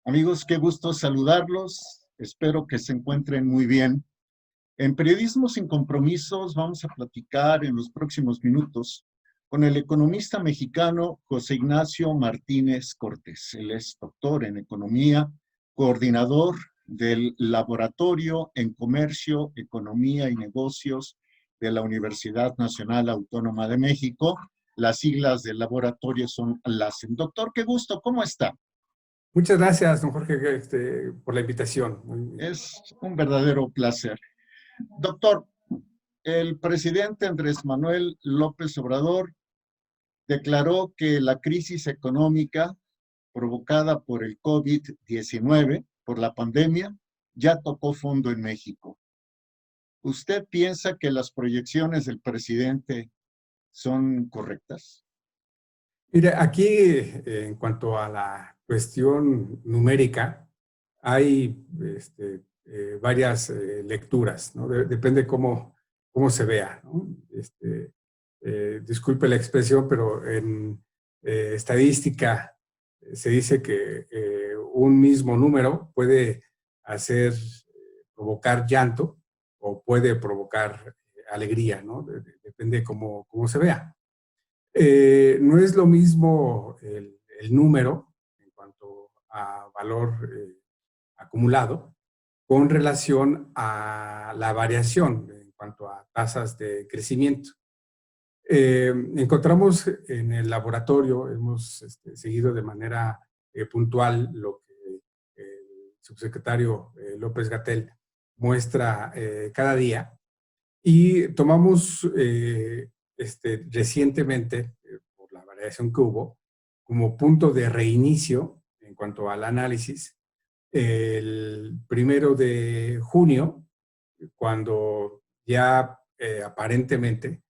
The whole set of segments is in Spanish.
Amigos, qué gusto saludarlos. Espero que se encuentren muy bien. En Periodismo sin Compromisos vamos a platicar en los próximos minutos con el economista mexicano José Ignacio Martínez Cortés. Él es doctor en economía, coordinador del Laboratorio en Comercio, Economía y Negocios de la Universidad Nacional Autónoma de México. Las siglas del laboratorio son LACEN. Doctor, qué gusto, ¿cómo está? Muchas gracias, don Jorge, por la invitación. Es un verdadero placer. Doctor, el presidente Andrés Manuel López Obrador declaró que la crisis económica provocada por el COVID-19, por la pandemia, ya tocó fondo en México. ¿Usted piensa que las proyecciones del presidente son correctas? Mire, aquí en cuanto a la cuestión numérica, hay varias lecturas, ¿no? Depende cómo se vea, ¿no? Disculpe la expresión, pero en estadística se dice que un mismo número puede provocar llanto o puede provocar alegría, ¿no? Depende cómo se vea. No es lo mismo el número en cuanto a valor acumulado con relación a la variación en cuanto a tasas de crecimiento. Encontramos en el laboratorio, hemos seguido de manera puntual lo que el subsecretario López-Gatell muestra cada día, y tomamos recientemente, por la variación que hubo, como punto de reinicio en cuanto al análisis, el 1 de junio, cuando ya aparentemente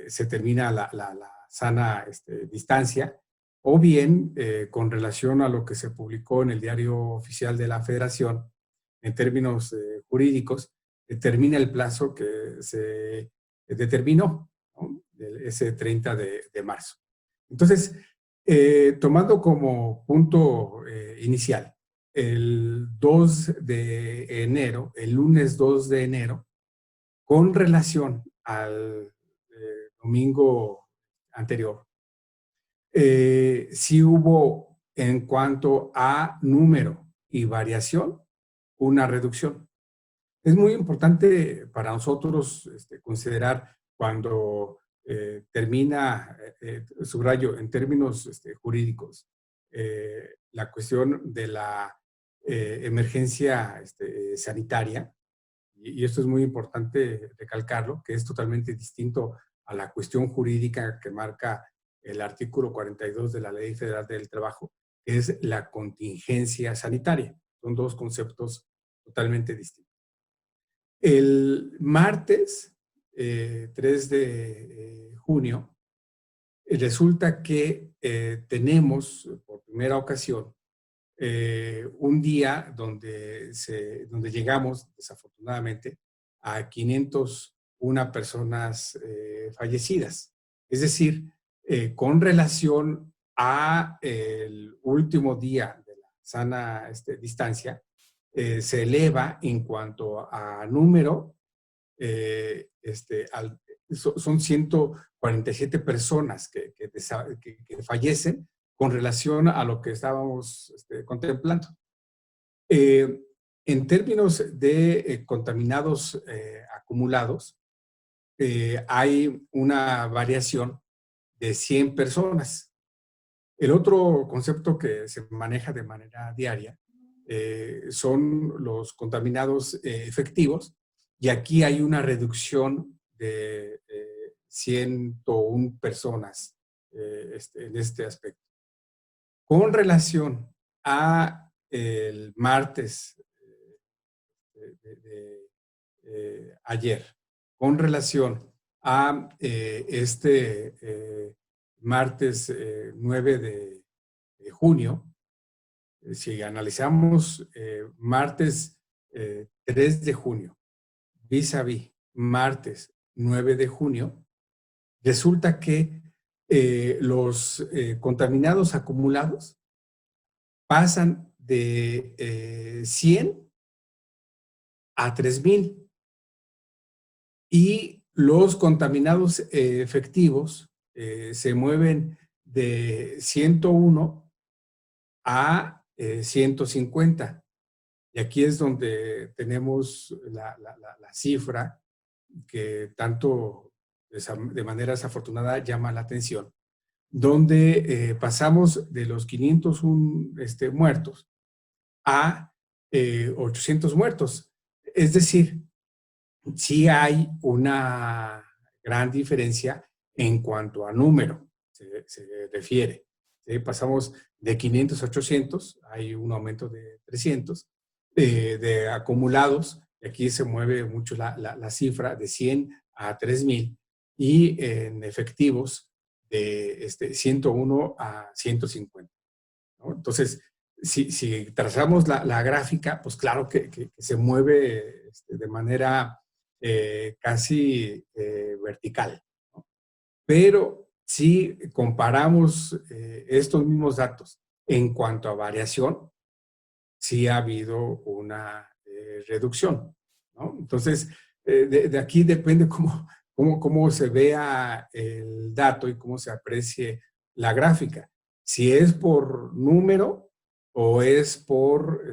se termina la sana distancia, o bien con relación a lo que se publicó en el Diario Oficial de la Federación, en términos jurídicos, termina el plazo que se determinó, ¿no? Ese 30 de marzo. Entonces, tomando como punto inicial el 2 de enero, el lunes 2 de enero, con relación al domingo anterior, sí hubo, en cuanto a número y variación, una reducción. Es muy importante para nosotros considerar cuando termina, subrayo, en términos jurídicos, la cuestión de la emergencia sanitaria, y esto es muy importante recalcarlo, que es totalmente distinto a la cuestión jurídica que marca el artículo 42 de la Ley Federal del Trabajo, que es la contingencia sanitaria. Son dos conceptos totalmente distintos. El martes 3 de junio, resulta que tenemos por primera ocasión un día donde llegamos, desafortunadamente, a 501 personas fallecidas. Es decir, con relación a el último día de la sana distancia, se eleva en cuanto a número, son 147 personas que fallecen con relación a lo que estábamos contemplando. En términos de contaminados acumulados, hay una variación de 100 personas. El otro concepto que se maneja de manera diaria son los contaminados efectivos, y aquí hay una reducción de 101 personas en este aspecto. Con relación a el martes ayer, con relación a martes 9 de junio, si analizamos martes 3 de junio vis a vis martes 9 de junio, resulta que los contaminados acumulados pasan de 100 a 3000. Y los contaminados efectivos se mueven de 101 a 150. Y aquí es donde tenemos la cifra que tanto de manera desafortunada llama la atención, donde pasamos de los 501 muertos a 800 muertos. Es decir, sí hay una gran diferencia en cuanto a número se refiere. ¿Sí? Pasamos de 500 a 800, hay un aumento de 300, de acumulados, y aquí se mueve mucho la cifra de 100 a 3000, y en efectivos de 101 a 150. ¿No? Entonces, si trazamos la gráfica, pues claro que se mueve de manera casi vertical, ¿no? Pero si comparamos estos mismos datos en cuanto a variación, sí ha habido una reducción, ¿no? Entonces, de aquí depende cómo se vea el dato y cómo se aprecie la gráfica. Si es por número o es por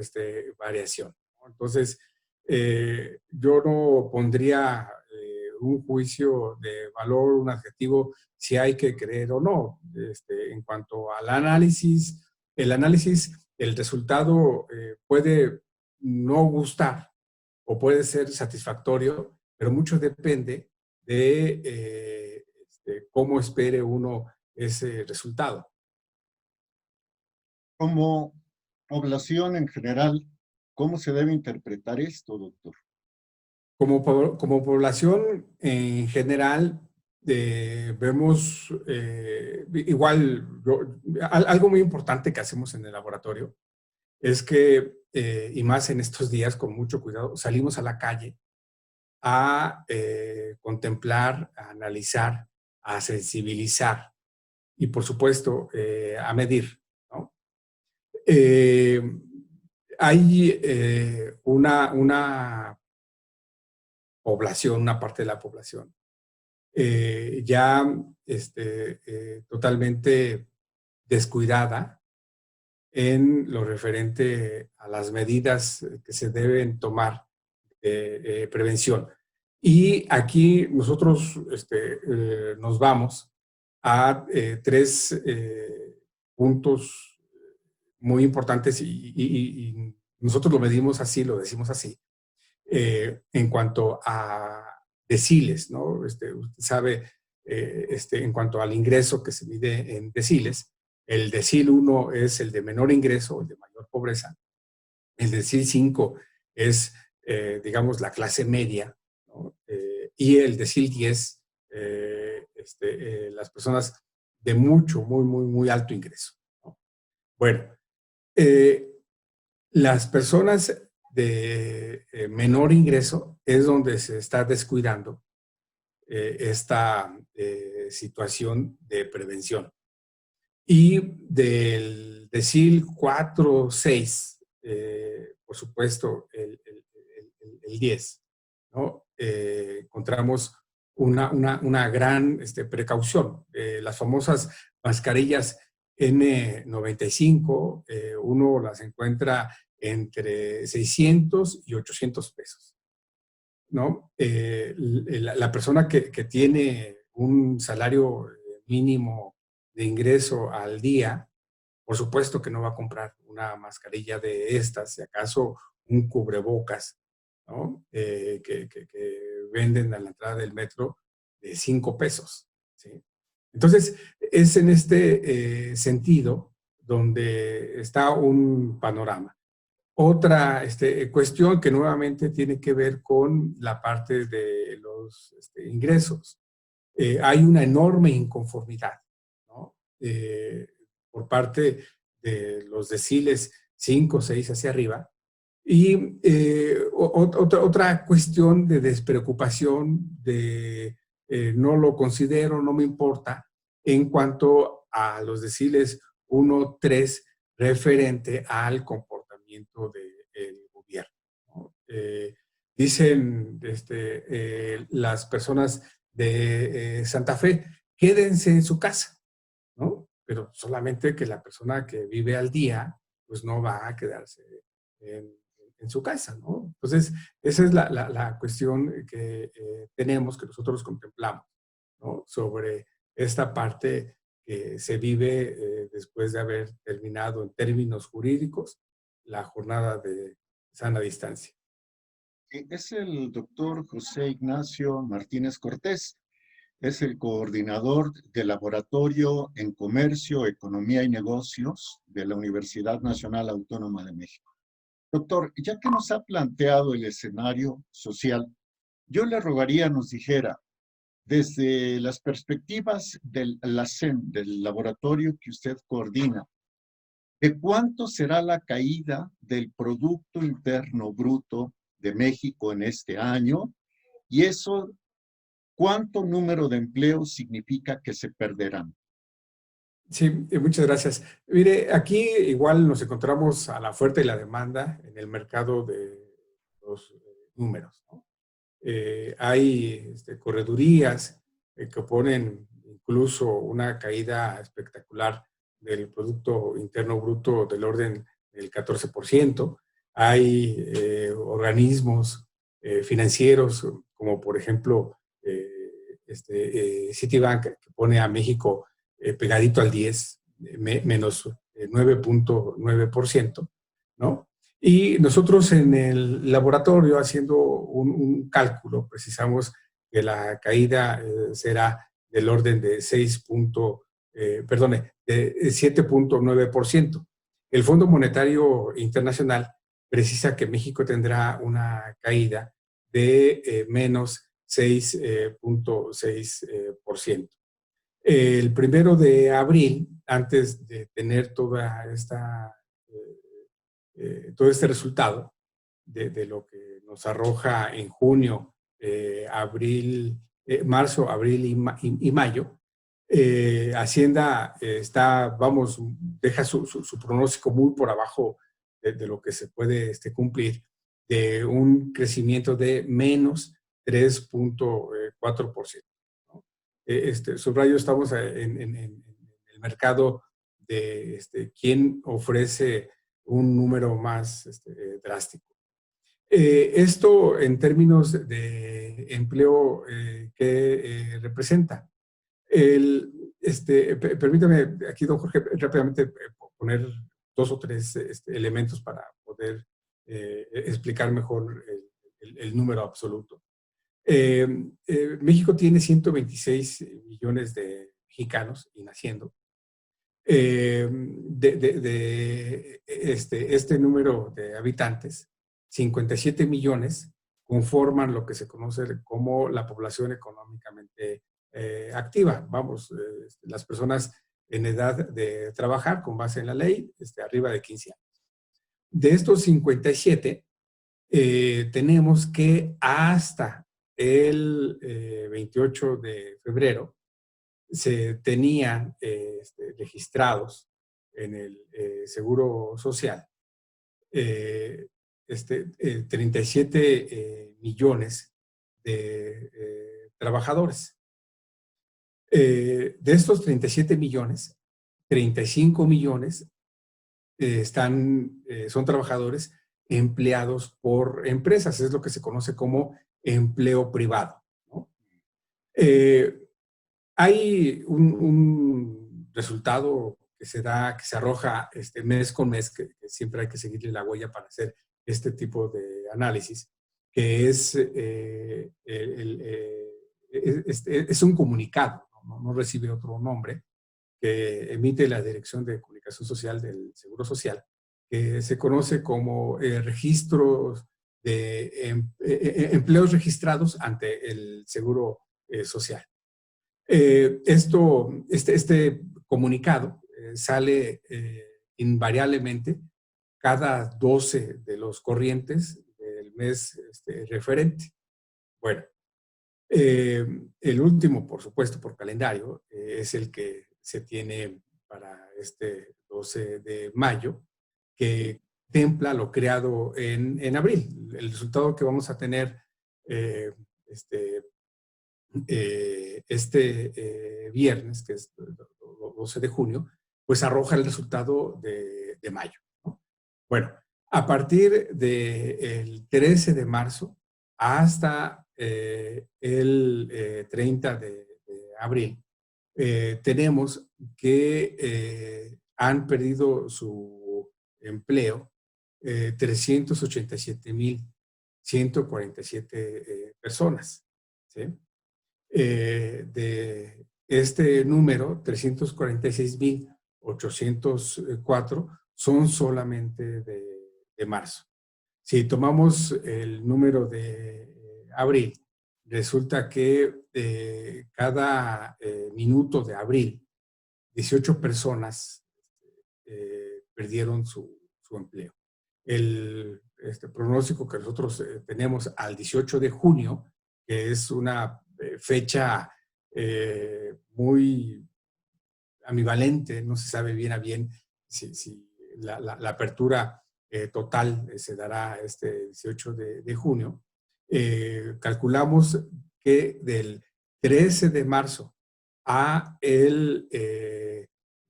variación, ¿no? Entonces, yo no pondría un juicio de valor, un adjetivo, si hay que creer o no. En cuanto al análisis, el resultado puede no gustar o puede ser satisfactorio, pero mucho depende de cómo espere uno ese resultado. Como población en general, ¿cómo se debe interpretar esto, doctor? Como población en general, vemos igual, algo muy importante que hacemos en el laboratorio es que, y más en estos días, con mucho cuidado, salimos a la calle a contemplar, a analizar, a sensibilizar y, por supuesto, a medir, ¿no? Hay una población, una parte de la población, ya totalmente descuidada en lo referente a las medidas que se deben tomar de prevención. Y aquí nosotros nos vamos a tres puntos muy importantes y nosotros lo medimos así, lo decimos así, en cuanto a deciles, ¿no? Usted sabe, en cuanto al ingreso que se mide en deciles, el decil 1 es el de menor ingreso, el de mayor pobreza. El decil 5 es, digamos, la clase media, ¿no? Y el decil 10, las personas de mucho, muy alto ingreso, ¿no? Bueno, las personas de menor ingreso es donde se está descuidando esta situación de prevención. Y del decil 4, 6, por supuesto, el 10, ¿no? Encontramos una gran precaución. Las famosas mascarillas N95, uno las encuentra entre 600 y 800 pesos, ¿no? La persona que tiene un salario mínimo de ingreso al día, por supuesto que no va a comprar una mascarilla de estas, si acaso un cubrebocas, ¿no? Que venden a la entrada del metro de 5 pesos, ¿sí? Entonces, es en este sentido donde está un panorama. Otra cuestión que nuevamente tiene que ver con la parte de los ingresos. Hay una enorme inconformidad, ¿no? Por parte de los deciles 5, 6 hacia arriba. Y otra cuestión de despreocupación, de no lo considero, no me importa, en cuanto a los deciles 1, 3, referente al comportamiento planteamiento del gobierno, ¿no? Dicen las personas de Santa Fe, quédense en su casa, ¿no? Pero solamente que la persona que vive al día, pues no va a quedarse en, en su casa, ¿no? Entonces, esa es la cuestión que tenemos, que nosotros contemplamos, ¿no? Sobre esta parte que se vive después de haber terminado en términos jurídicos la jornada de sana distancia. Es el doctor José Ignacio Martínez Cortés. Es el coordinador del Laboratorio en Comercio, Economía y Negocios de la Universidad Nacional Autónoma de México. Doctor, ya que nos ha planteado el escenario social, yo le rogaría nos dijera, desde las perspectivas del LACEN, del laboratorio que usted coordina, ¿de cuánto será la caída del Producto Interno Bruto de México en este año? Y eso, ¿cuánto número de empleos significa que se perderán? Sí, muchas gracias. Mire, aquí igual nos encontramos a la oferta y la demanda en el mercado de los números, ¿no? Hay corredurías que ponen incluso una caída espectacular del Producto Interno Bruto del orden del 14%. Hay organismos financieros, como por ejemplo Citibank, que pone a México pegadito al 10, menos 9.9%, ¿no? Y nosotros en el laboratorio, haciendo un cálculo, precisamos que la caída será del orden de 7.9%. El Fondo Monetario Internacional precisa que México tendrá una caída de menos 6.6%. El 1 de abril, antes de tener todo este resultado de lo que nos arroja en junio, marzo, abril y mayo, Hacienda deja su pronóstico muy por abajo de lo que se puede cumplir, de un crecimiento de menos 3.4%, ¿no? Subrayo, estamos en el mercado de quién ofrece un número más drástico. Esto en términos de empleo, ¿qué representa? Permítame aquí, don Jorge, rápidamente poner dos o tres elementos para poder explicar mejor el número absoluto. México tiene 126 millones de mexicanos y naciendo. Este número de habitantes, 57 millones, conforman lo que se conoce como la población económicamente activa. Vamos, las personas en edad de trabajar con base en la ley, arriba de 15 años. De estos 57, tenemos que hasta el 28 de febrero se tenían registrados en el Seguro Social 37 millones de trabajadores. De estos 37 millones, 35 millones son trabajadores empleados por empresas, es lo que se conoce como empleo privado, ¿no? Hay un resultado que se arroja mes con mes, que siempre hay que seguirle la huella para hacer este tipo de análisis, que es, es un comunicado, no recibe otro nombre, que emite la Dirección de Comunicación Social del Seguro Social, que se conoce como registros de empleos registrados ante el Seguro Social. Este comunicado sale invariablemente cada 12 de los corrientes del mes referente. Bueno, el último, por supuesto, por calendario, es el que se tiene para este 12 de mayo, que templa lo creado en abril. El resultado que vamos a tener viernes, que es 12 de junio, pues arroja el resultado de mayo, ¿no? Bueno, a partir del 13 de marzo hasta el 30 de abril, tenemos que han perdido su empleo 387,147 personas, ¿sí? De este número, 346,804 son solamente de marzo. Si tomamos el número de abril, resulta que cada minuto de abril, 18 personas perdieron su empleo. El pronóstico que nosotros tenemos al 18 de junio, que es una fecha muy ambivalente, no se sabe bien a bien si la apertura total se dará este 18 de junio. Calculamos que del 13 de marzo a el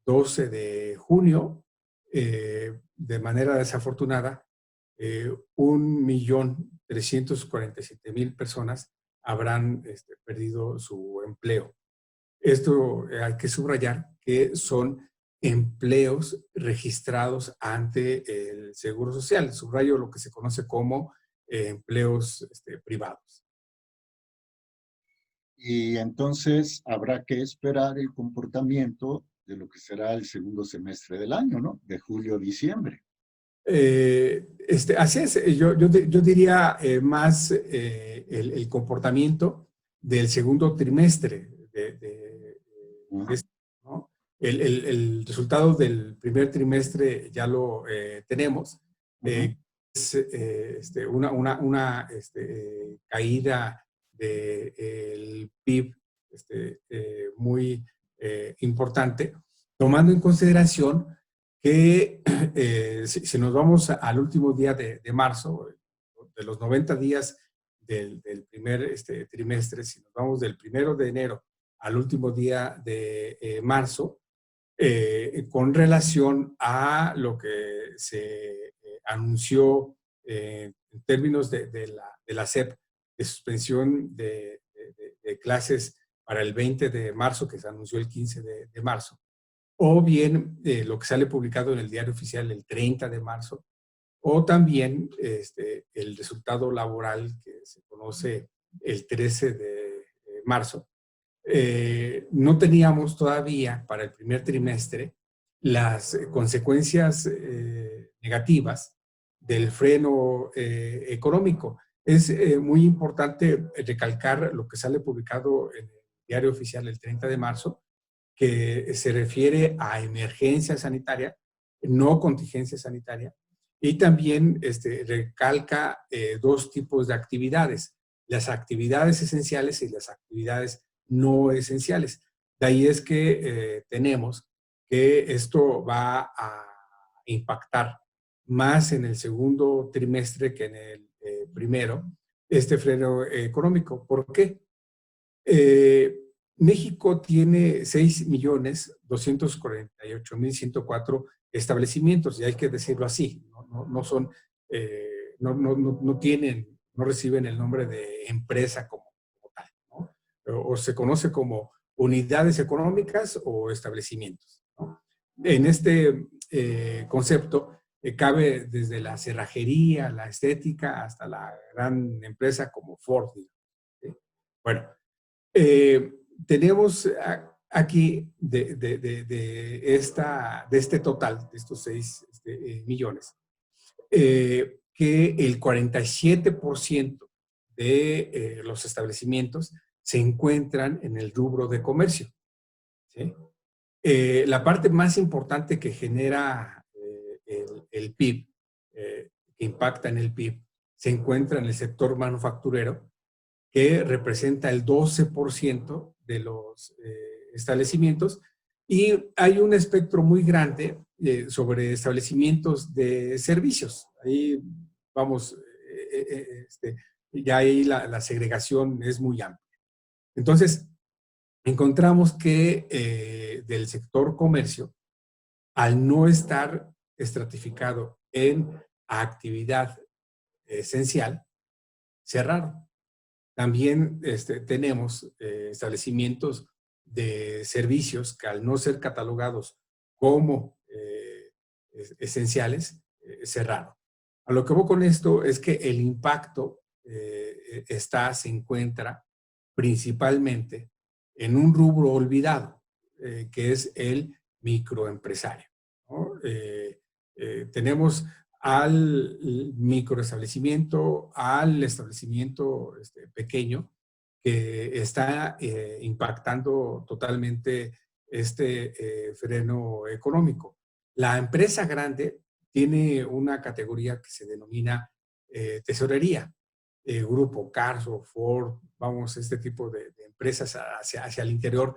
12 de junio, de manera desafortunada, 1,347,000 personas habrán perdido su empleo. Esto hay que subrayar que son empleos registrados ante el Seguro Social. Subrayo lo que se conoce como empleos privados. Y entonces habrá que esperar el comportamiento de lo que será el segundo semestre del año, ¿no? De julio a diciembre. Así es, yo diría más el comportamiento del segundo trimestre ¿no? El resultado del primer trimestre ya lo tenemos. Es una caída del PIB muy importante, tomando en consideración que si nos vamos al último día de marzo, de los 90 días del primer trimestre, si nos vamos del 1 de enero al último día de marzo, con relación a lo que se anunció en términos de la SEP, de suspensión de clases para el 20 de marzo, que se anunció el 15 de marzo, o bien lo que sale publicado en el Diario Oficial el 30 de marzo, o también el resultado laboral que se conoce el 13 de marzo. No teníamos todavía para el primer trimestre las consecuencias negativas del freno económico. Es muy importante recalcar lo que sale publicado en el Diario Oficial el 30 de marzo, que se refiere a emergencia sanitaria, no contingencia sanitaria, y también recalca dos tipos de actividades, las actividades esenciales y las actividades no esenciales. De ahí es que tenemos que esto va a impactar más en el segundo trimestre que en el primero, este freno económico. ¿Por qué? México tiene 6,248,104 establecimientos, y hay que decirlo así, no son, no tienen, no reciben el nombre de empresa como tal, ¿no? O se conoce como unidades económicas o establecimientos, ¿no? En este concepto cabe desde la cerrajería, la estética, hasta la gran empresa como Ford, ¿sí? Bueno, tenemos aquí de este total, de estos 6 millones, que el 47% de los establecimientos se encuentran en el rubro de comercio, ¿sí? La parte más importante que genera el PIB, que impacta en el PIB, se encuentra en el sector manufacturero, que representa el 12% de los establecimientos, Y hay un espectro muy grande sobre establecimientos de servicios. Ahí vamos, ya ahí la segregación es muy amplia. Entonces, encontramos que del sector comercio, al no estar estratificado en actividad esencial, cerraron. También tenemos establecimientos de servicios que al no ser catalogados como esenciales, cerraron. A lo que voy con esto es que el impacto se encuentra principalmente en un rubro olvidado, que es el microempresario, ¿no? Tenemos al microestablecimiento, al establecimiento pequeño, que está impactando totalmente freno económico. La empresa grande tiene una categoría que se denomina tesorería. Grupo Carso, Ford, vamos, este tipo de empresas hacia el interior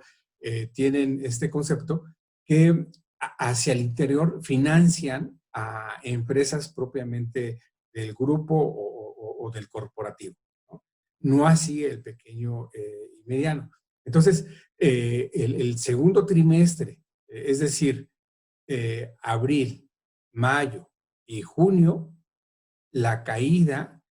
tienen este concepto que hacia el interior financian a empresas propiamente del grupo o del corporativo, ¿no? No así el pequeño y mediano. Entonces, el segundo trimestre, es decir, abril, mayo y junio, la caída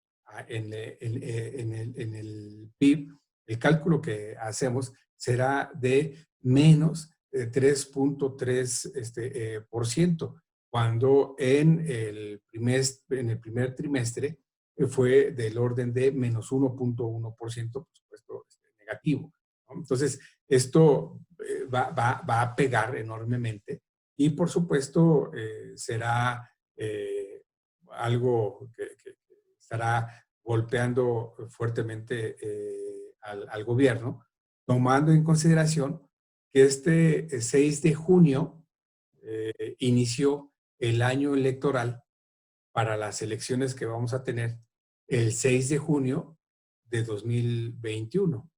en el PIB, el cálculo que hacemos será de menos 3.3%, cuando en el primer trimestre fue del orden de menos 1.1%, por supuesto, negativo, ¿no? Entonces, esto va a pegar enormemente y, por supuesto, será algo que estará golpeando fuertemente al gobierno, tomando en consideración que este 6 de junio inició el año electoral para las elecciones que vamos a tener el 6 de junio de 2021.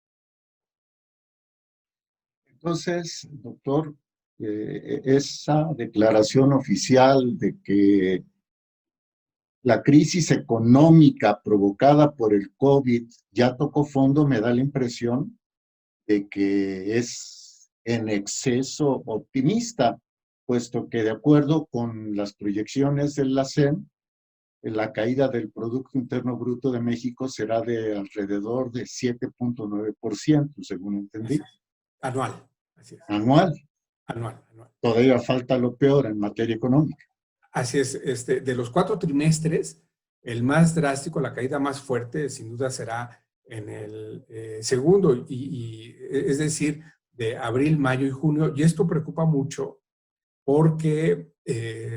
Entonces, doctor, esa declaración oficial de que la crisis económica provocada por el COVID ya tocó fondo, me da la impresión de que es en exceso optimista, puesto que de acuerdo con las proyecciones del LACEN, la caída del Producto Interno Bruto de México será de alrededor de 7.9%, según entendí. Anual. Así es. Anual. Anual. Todavía falta lo peor en materia económica. Así es, de los 4 trimestres, el más drástico, la caída más fuerte, sin duda será en el segundo, es decir, de abril, mayo y junio. Y esto preocupa mucho porque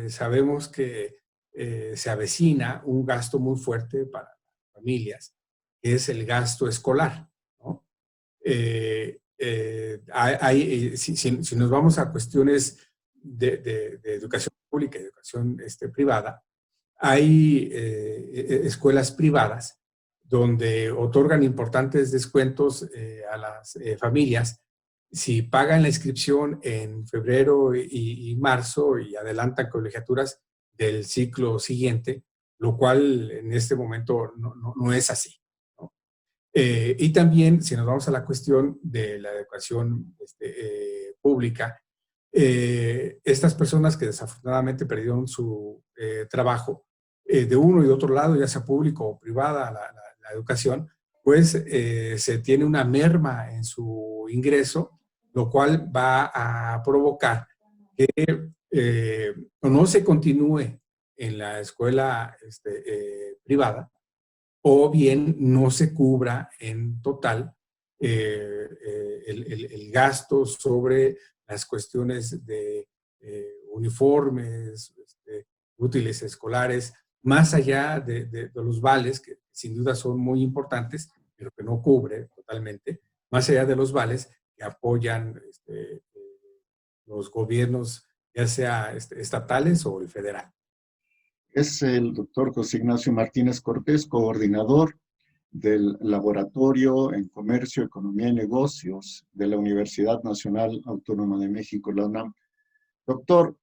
sabemos que se avecina un gasto muy fuerte para las familias, que es el gasto escolar, ¿no? Si nos vamos a cuestiones de educación pública y educación privada, hay escuelas privadas donde otorgan importantes descuentos a las familias si pagan la inscripción en febrero y marzo y adelantan colegiaturas del ciclo siguiente, lo cual en este momento no es así, ¿no? Y también, si nos vamos a la cuestión de la educación pública, estas personas que desafortunadamente perdieron su trabajo, de uno y de otro lado, ya sea público o privada la educación, pues se tiene una merma en su ingreso, lo cual va a provocar que o no se continúe en la escuela privada, o bien no se cubra en total el gasto sobre las cuestiones de uniformes, útiles escolares, más allá de los vales, que sin duda son muy importantes, pero que no cubre totalmente, más allá de los vales que apoyan los gobiernos, ya sea estatales o el federal. Es el doctor José Ignacio Martínez Cortés, coordinador del Laboratorio en Comercio, Economía y Negocios de la Universidad Nacional Autónoma de México, la UNAM. Doctor,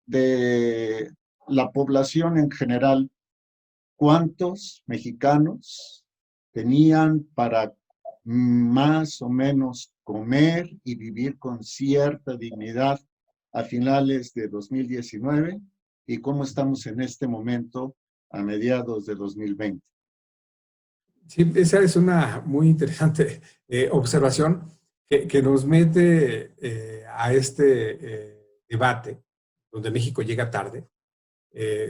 de la población en general, ¿cuántos mexicanos tenían para más o menos comer y vivir con cierta dignidad a finales de 2019? ¿Y cómo estamos en este momento a mediados de 2020? Sí, esa es una muy interesante observación que nos mete a este debate donde México llega tarde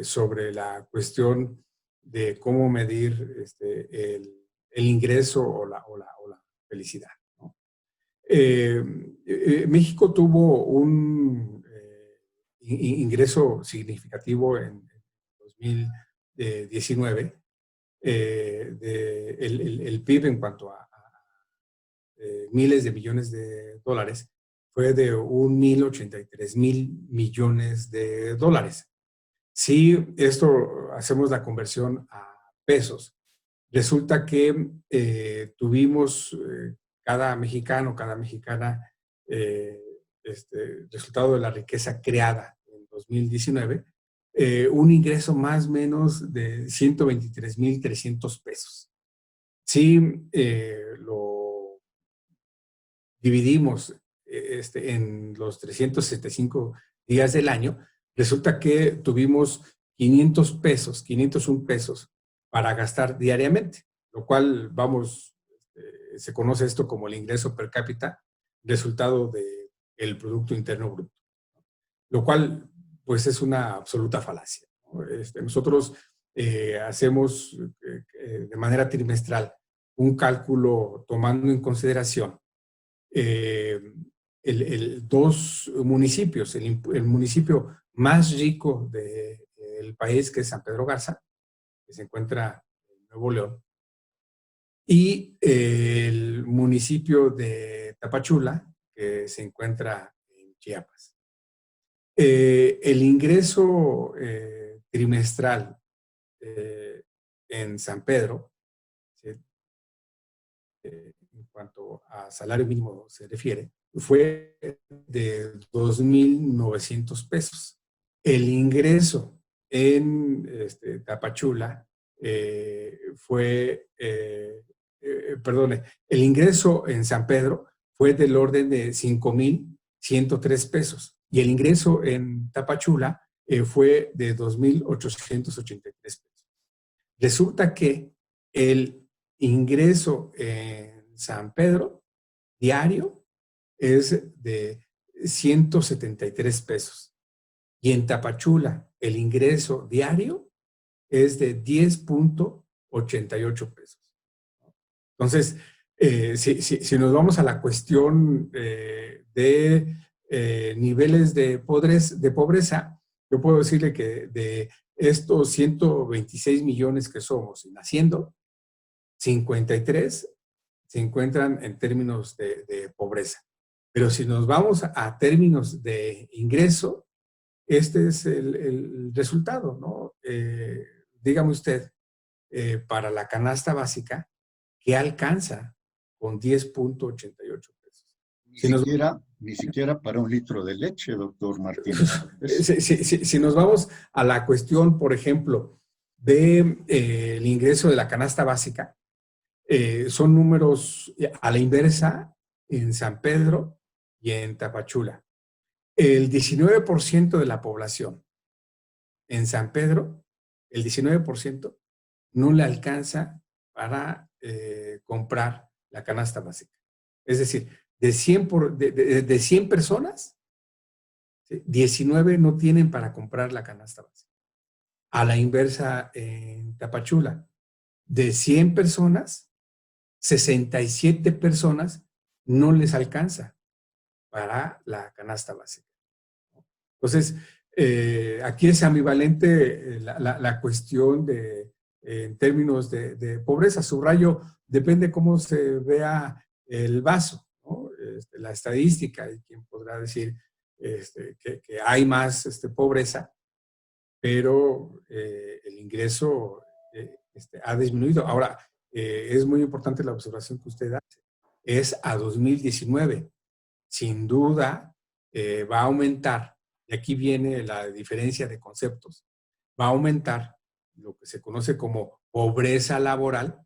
sobre la cuestión de cómo medir el ingreso o la felicidad, ¿no? México tuvo un ingreso significativo en 2019. El PIB en cuanto a miles de millones de dólares fue de 1,083,000 millones de dólares. Si esto hacemos la conversión a pesos, resulta que tuvimos cada mexicano, cada mexicana, resultado de la riqueza creada en 2019, un ingreso más o menos de 123,300 pesos. Si lo dividimos en los 365 días del año, resulta que tuvimos 500 pesos, 501 pesos para gastar diariamente, lo cual, vamos, se conoce esto como el ingreso per cápita, resultado del Producto Interno Bruto, lo cual, pues, es una absoluta falacia, ¿no? Nosotros hacemos de manera trimestral un cálculo tomando en consideración eh, dos municipios, el municipio más rico del país, que es San Pedro Garza, que se encuentra en Nuevo León, y el municipio de Tapachula, que se encuentra en Chiapas. El ingreso trimestral en San Pedro, ¿sí? En cuanto a salario mínimo se refiere, fue de 2,900 pesos. El ingreso en Tapachula perdone, el ingreso en San Pedro fue del orden de 5,103 pesos y el ingreso en Tapachula fue de 2,883 pesos. Resulta que el ingreso en San Pedro diario es de 173 pesos y en Tapachula el ingreso diario es de 10,88 pesos. Entonces, si nos vamos a la cuestión de niveles de pobreza, yo puedo decirle que de estos 126 millones que somos y naciendo, 53 se encuentran en términos de pobreza. Pero si nos vamos a términos de ingreso, este es el resultado, ¿no? Dígame usted, para la canasta básica, ¿qué alcanza con 10,88 pesos? Ni siquiera para un litro de leche, doctor Martínez. Si nos vamos a la cuestión, por ejemplo, del ingreso de la canasta básica, son números a la inversa en San Pedro y en Tapachula. El 19% de la población en San Pedro, el 19% no le alcanza para comprar la canasta básica. Es decir, de 100 personas, ¿sí? 19 no tienen para comprar la canasta básica. A la inversa en Tapachula, de 100 personas, 67 personas no les alcanza para la canasta básica. Entonces, aquí es ambivalente la cuestión en términos de pobreza. Subrayo, depende cómo se vea el vaso, ¿no? La estadística, y quien podrá decir que hay más pobreza, pero el ingreso ha disminuido. Ahora, es muy importante la observación que usted hace, es a 2019. Sin duda va a aumentar, y aquí viene la diferencia de conceptos, va a aumentar lo que se conoce como pobreza laboral,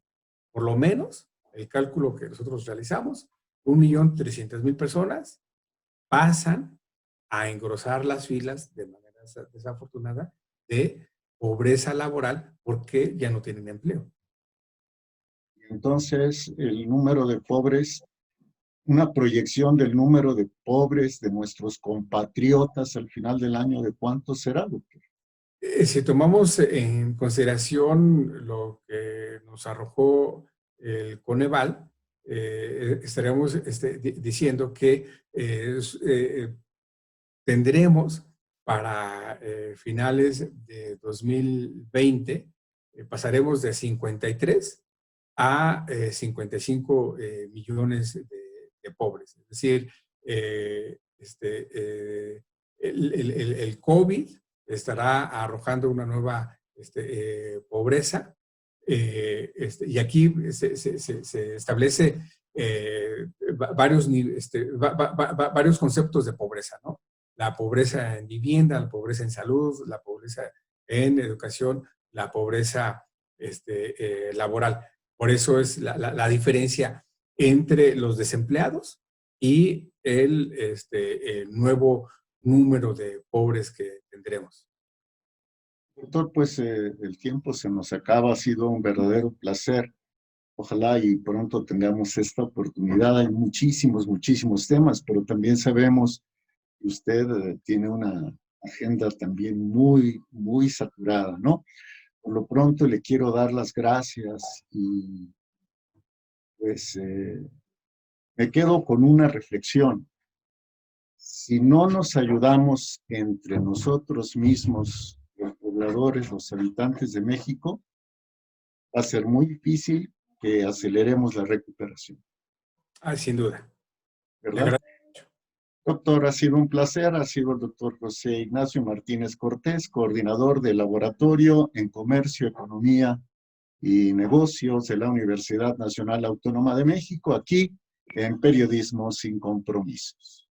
por lo menos el cálculo que nosotros realizamos, 1.300.000 personas pasan a engrosar las filas de manera desafortunada de pobreza laboral porque ya no tienen empleo. Entonces, el número de pobres, una proyección del número de pobres de nuestros compatriotas al final del año, ¿de cuánto será, doctor? Si tomamos en consideración lo que nos arrojó el Coneval, estaríamos diciendo que tendremos para finales de 2020, pasaremos de 53 a 55 millones de pobres. Es decir, el COVID estará arrojando una nueva pobreza. Y aquí se establece varios conceptos de pobreza, ¿no? La pobreza en vivienda, la pobreza en salud, la pobreza en educación, la pobreza laboral. Por eso es la diferencia entre los desempleados y el nuevo número de pobres que tendremos. Doctor, pues el tiempo se nos acaba, ha sido un verdadero placer. Ojalá y pronto tengamos esta oportunidad. Hay muchísimos, muchísimos temas, pero también sabemos que usted tiene una agenda también muy, muy saturada, ¿no? Por lo pronto le quiero dar las gracias y pues me quedo con una reflexión. Si no nos ayudamos entre nosotros mismos, los pobladores, los habitantes de México, va a ser muy difícil que aceleremos la recuperación, Sin duda. ¿verdad? Doctor, ha sido un placer. Ha sido el doctor José Ignacio Martínez Cortés, coordinador del Laboratorio en Comercio, Economía y Negocios de la Universidad Nacional Autónoma de México, aquí en Periodismo Sin Compromisos.